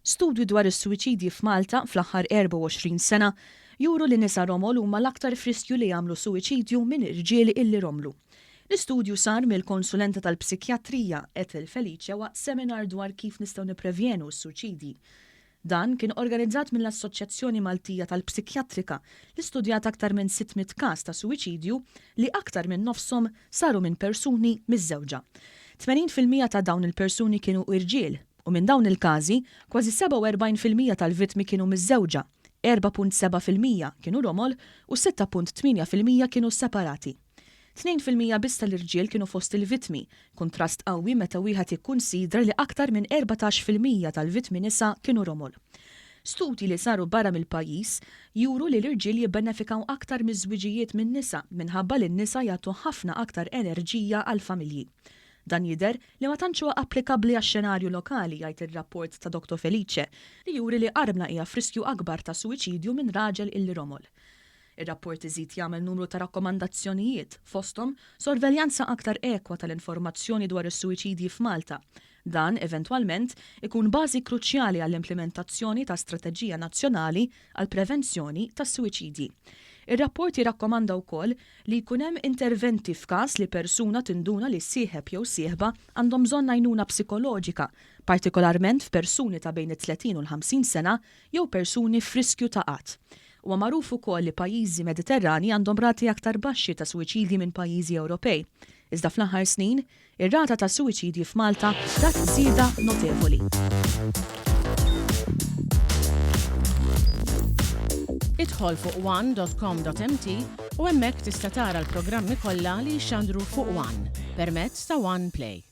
Studju dwar is-suwiċidji f'Malta fl-aħħar 24 sena juru li Nisa Romol huma l-aktar friskju li jagħmlu suwiċidju minn ir-rġiel illi romlu. L-istudju sar mill-Konsulent tal-Psikjatrika Ethel Felice waqt seminar dwar kif nistgħu nipprevjenu s-suwiċidji. Dan kien organizzat mill-Assoċjazzjoni Maltija tal-Psikjatrika li studjat aktar minn 600 każ ta' suwiċidju li aktar minn nofshom saru minn persuni miż-żewġa. 80% ta' dawn il-persuni kienu irġiel u minn dawn il-każi kważi 47% tal-vittmi kienu miż-żewġa, 4.7% kienu romol u 6.8% kienu separati. 2% biss tal-irġiel kienu fost il-vittmi, kontrast qawwi meta wieħed ikkunsidra li aktar minn 14% tal-vittmi nisa kienu romol. Studji li saru barra mill-pajjiż juru li l-irġiel jibbenefikaw aktar miż-żwiġijiet minn nisa minħabba li n-nisa jagħtu ħafna aktar enerġija għall-familji. Dan jidher li ma tantx huwa applikabbli għax-xenarju lokali jgħid ir-rapport ta' Dr. Felice li juri li qarbna hija friskju akbar ta' suwiċidju minn raġel illi romol. Ir-rapport iżid jagħmel numru ta' rakkomandazzjonijiet fosthom sorveljanza aktar ekwa tal-informazzjoni dwar is-suwiċidji f'Malta. Dan eventwalment ikun bażi kruċjali għall-implementazzjoni ta' strateġija nazzjonali għall prevenzjoni tas-suwiċidji. Ir-rapport jirakkomanda wkoll li jkun hemm interventi f'każ li persuna tinduna li sieħeb jew sieħba għandhom bżonn għajnuna psikoloġika, partikolarment f'persuni ta' bejn it-30 u l-50 sena jew persuni f'riskju ta' qatt. Huwa magħruf ukoll li pajjiżi Mediterrani għandhom rati aktar baxxi ta' suwiċidji minn pajjiżi Ewropej. Iżda fl-aħħar snin, ir-rata ta' suwiċidji f'Malta rat żieda notevoli. Idħol fuq one.com.mt u hemmhekk tista' tara l-programmi kollha li jxandru fuq One permezz ta' One Play.